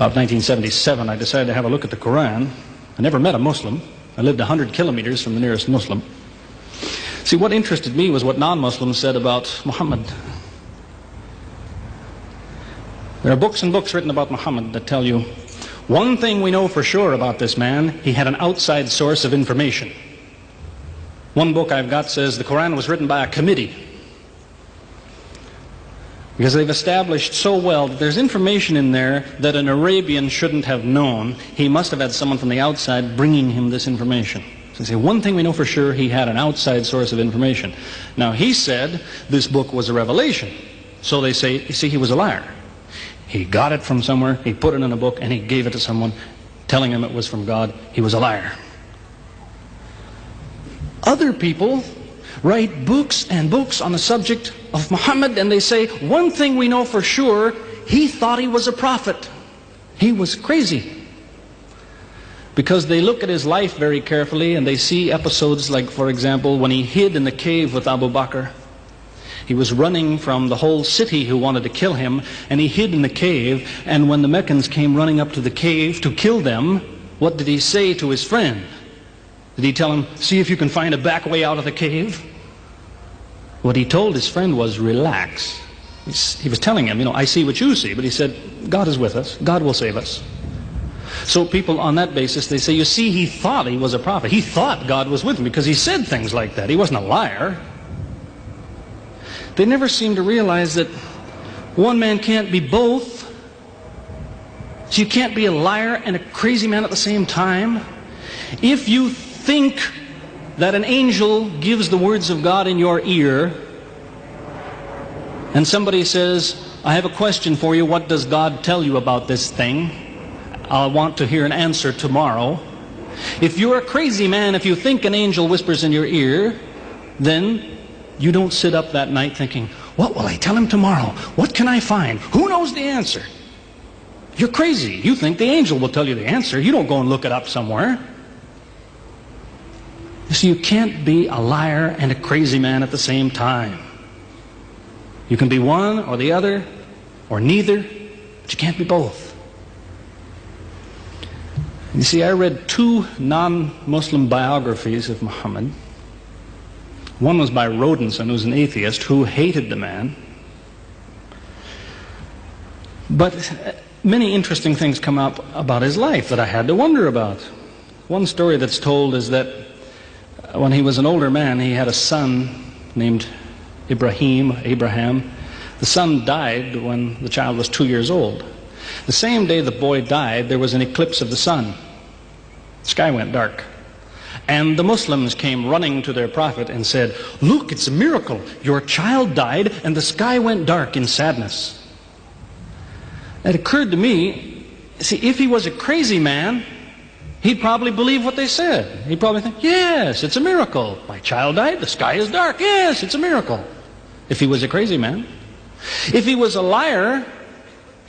About 1977, I decided to have a look at the Quran. I never met a Muslim. I lived 100 kilometers from the nearest Muslim. See, what interested me was what non-Muslims said about Muhammad. There are books and books written about Muhammad that tell you, one thing we know for sure about this man, he had an outside source of information. One book I've got says the Quran was written by a committee, because they've established so well that there's information in there that an Arabian shouldn't have known. He must have had someone from the outside bringing him this information. So they say, one thing we know for sure, he had an outside source of information. Now, he said this book was a revelation. So they say, you see, he was a liar. He got it from somewhere, he put it in a book, and he gave it to someone, telling him it was from God. He was a liar. Other people write books and books on the subject of Muhammad, and they say, one thing we know for sure, he thought he was a prophet. He was crazy. Because they look at his life very carefully, and they see episodes like, for example, when he hid in the cave with Abu Bakr. He was running from the whole city who wanted to kill him, and he hid in the cave, and when the Meccans came running up to the cave to kill them, what did he say to his friend? Did he tell him, see if you can find a back way out of the cave? What he told his friend was, relax. He was telling him, I see what you see, but he said, God is with us, God will save us. So people on that basis, they say, you see, he thought he was a prophet. He thought God was with him because he said things like that. He wasn't a liar. They never seem to realize that one man can't be both. So you can't be a liar and a crazy man at the same time. If you think that an angel gives the words of God in your ear, and somebody says, I have a question for you, what does God tell you about this thing? I want to hear an answer tomorrow. If you're a crazy man, if you think an angel whispers in your ear, then you don't sit up that night thinking, what will I tell him tomorrow? What can I find? Who knows the answer? You're crazy. You think the angel will tell you the answer. You don't go and look it up somewhere. You see, you can't be a liar and a crazy man at the same time. You can be one or the other, or neither, but you can't be both. You see, I read two non-Muslim biographies of Muhammad. One was by Rodenson, who's an atheist, who hated the man. But many interesting things come up about his life that I had to wonder about. One story that's told is that when he was an older man, he had a son named Abraham. The son died when the child was 2 years old. The same day the boy died, there was an eclipse of the sun. The sky went dark. And the Muslims came running to their prophet and said, look, it's a miracle. Your child died and the sky went dark in sadness. It occurred to me, see, if he was a crazy man, he'd probably believe what they said. He'd probably think, yes, it's a miracle. My child died, the sky is dark. Yes, it's a miracle. If he was a crazy man. If he was a liar,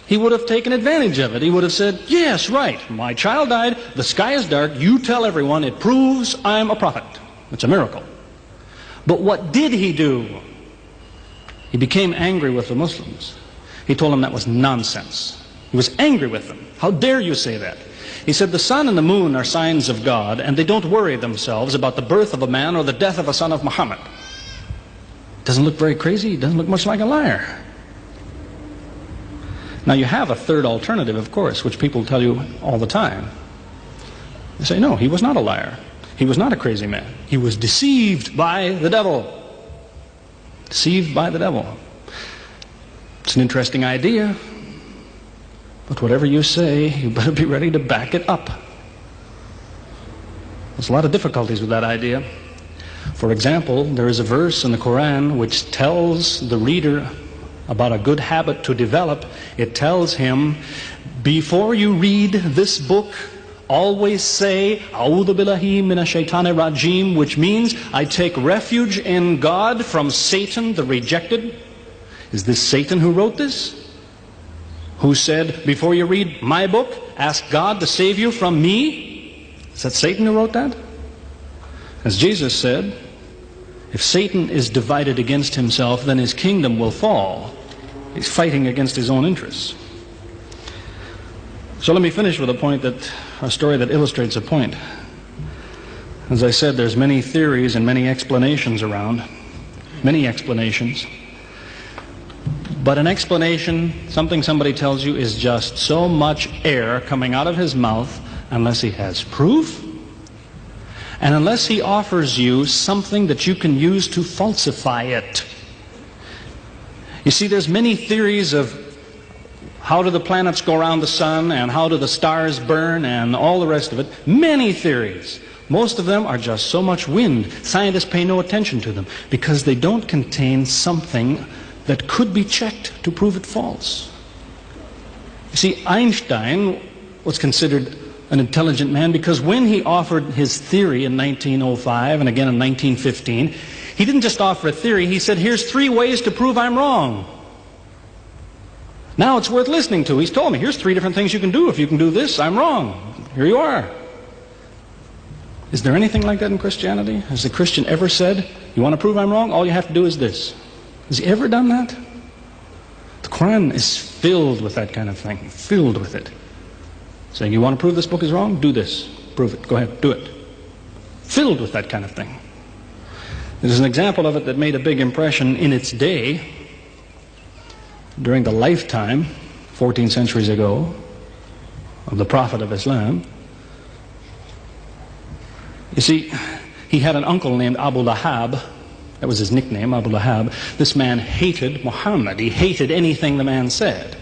he would have taken advantage of it. He would have said, yes, right, my child died, the sky is dark, you tell everyone, it proves I'm a prophet. It's a miracle. But what did he do? He became angry with the Muslims. He told them that was nonsense. He was angry with them. How dare you say that? He said the sun and the moon are signs of God, and they don't worry themselves about the birth of a man or the death of a son of Muhammad. Doesn't look very crazy, doesn't look much like a liar. Now you have a third alternative, of course, which people tell you all the time. They say, no, he was not a liar. He was not a crazy man. He was deceived by the devil. Deceived by the devil. It's an interesting idea. But whatever you say, you better be ready to back it up. There's a lot of difficulties with that idea. For example, there is a verse in the Quran which tells the reader about a good habit to develop. It tells him, before you read this book, always say, A'udhu billahi minash shaitani rajim, which means, I take refuge in God from Satan the rejected. Is this Satan who wrote this? Who said, before you read my book, ask God to save you from me? Is that Satan who wrote that? As Jesus said, if Satan is divided against himself, then his kingdom will fall. He's fighting against his own interests. So let me finish with a story that illustrates a point. As I said, there's many theories and many explanations around. Many explanations. But an explanation, something somebody tells you, is just so much air coming out of his mouth unless he has proof and unless he offers you something that you can use to falsify it. You see, there's many theories of how do the planets go around the sun and how do the stars burn and all the rest of it. Many theories. Most of them are just so much wind. Scientists pay no attention to them because they don't contain something that could be checked to prove it false. You see, Einstein was considered an intelligent man because when he offered his theory in 1905 and again in 1915, he didn't just offer a theory, he said, here's 3 ways to prove I'm wrong. Now it's worth listening to. He's told me, here's 3 different things you can do. If you can do this, I'm wrong. Here you are. Is there anything like that in Christianity? Has the Christian ever said, you want to prove I'm wrong? All you have to do is this. Has he ever done that? The Quran is filled with that kind of thing. Filled with it. Saying, you want to prove this book is wrong? Do this. Prove it. Go ahead. Do it. Filled with that kind of thing. There's an example of it that made a big impression in its day, during the lifetime, 14 centuries ago, of the Prophet of Islam. You see, he had an uncle named Abu Lahab. That was his nickname, Abu Lahab. This man hated Muhammad. He hated anything the man said.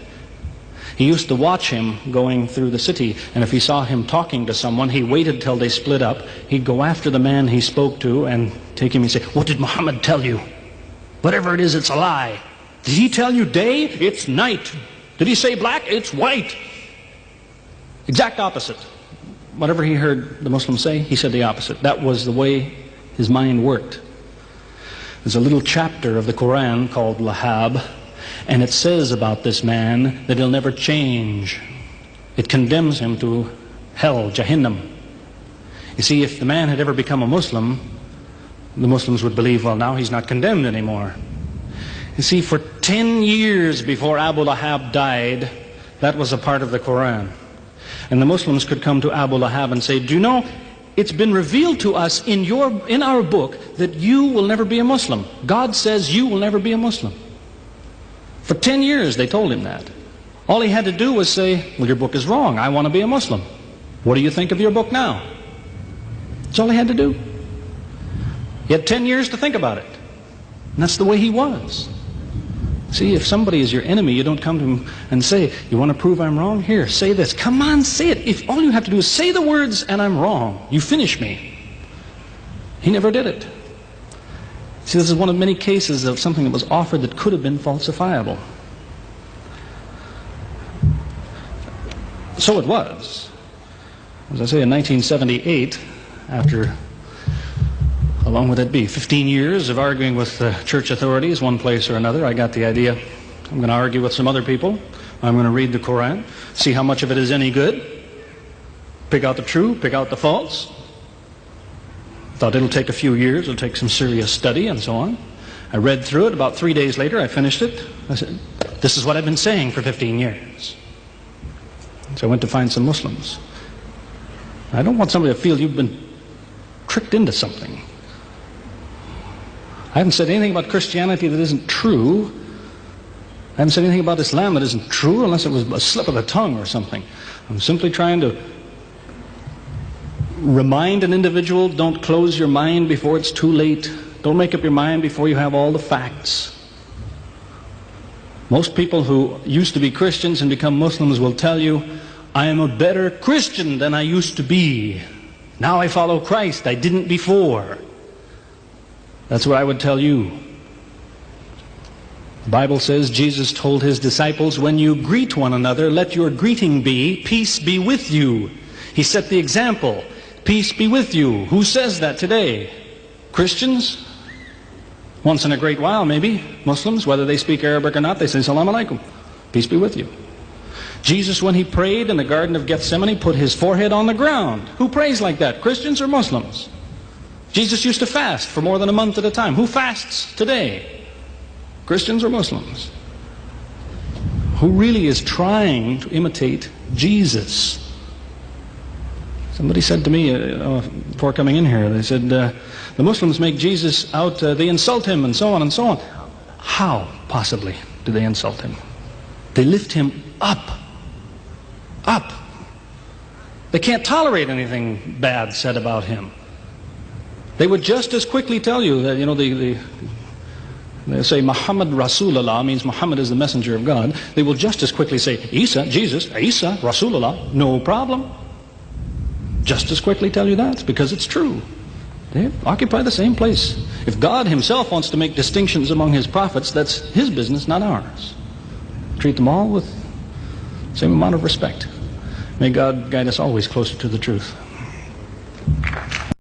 He used to watch him going through the city, and if he saw him talking to someone, he waited till they split up. He'd go after the man he spoke to and take him and say, what did Muhammad tell you? Whatever it is, it's a lie. Did he tell you day? It's night. Did he say black? It's white. Exact opposite. Whatever he heard the Muslims say, he said the opposite. That was the way his mind worked. There's a little chapter of the Quran called Lahab, and it says about this man that he'll never change. It condemns him to hell, Jahannam. You see, if the man had ever become a Muslim, the Muslims would believe, well, now he's not condemned anymore. You see, for 10 years before Abu Lahab died, that was a part of the Quran. And the Muslims could come to Abu Lahab and say, do you know, it's been revealed to us in our book that you will never be a Muslim. God says you will never be a Muslim. For 10 years they told him that. All he had to do was say, well, your book is wrong. I want to be a Muslim. What do you think of your book now? That's all he had to do. He had 10 years to think about it. And that's the way he was. See, if somebody is your enemy, you don't come to him and say, you want to prove I'm wrong? Here, say this. Come on, say it. If all you have to do is say the words and I'm wrong, you finish me. He never did it. See, this is one of many cases of something that was offered that could have been falsifiable. So it was. As I say, in 1978, after, how long would that be? 15 years of arguing with church authorities, one place or another, I got the idea. I'm going to argue with some other people. I'm going to read the Quran, see how much of it is any good, pick out the true, pick out the false. Thought it'll take a few years, it'll take some serious study and so on. I read through it. About 3 days later, I finished it. I said, this is what I've been saying for 15 years. So I went to find some Muslims. I don't want somebody to feel you've been tricked into something. I haven't said anything about Christianity that isn't true. I haven't said anything about Islam that isn't true unless it was a slip of the tongue or something. I'm simply trying to remind an individual, don't close your mind before it's too late. Don't make up your mind before you have all the facts. Most people who used to be Christians and become Muslims will tell you, I am a better Christian than I used to be. Now I follow Christ. I didn't before. That's what I would tell you. The Bible says Jesus told his disciples, when you greet one another, let your greeting be, peace be with you. He set the example. Peace be with you. Who says that today? Christians? Once in a great while, maybe. Muslims, whether they speak Arabic or not, they say, Salaam alaikum. Peace be with you. Jesus, when he prayed in the Garden of Gethsemane, put his forehead on the ground. Who prays like that? Christians or Muslims? Jesus used to fast for more than a month at a time. Who fasts today? Christians or Muslims? Who really is trying to imitate Jesus. Somebody said to me before coming in here, they said, the Muslims make Jesus out, they insult him and so on and so on. How, possibly, do they insult him? They lift him up. Up. They can't tolerate anything bad said about him. They would just as quickly tell you that, they say Muhammad Rasulullah means Muhammad is the messenger of God. They will just as quickly say Isa, Jesus, Isa, Rasulullah, no problem. Just as quickly tell you that, because it's true. They occupy the same place. If God himself wants to make distinctions among his prophets, that's his business, not ours. Treat them all with the same amount of respect. May God guide us always closer to the truth.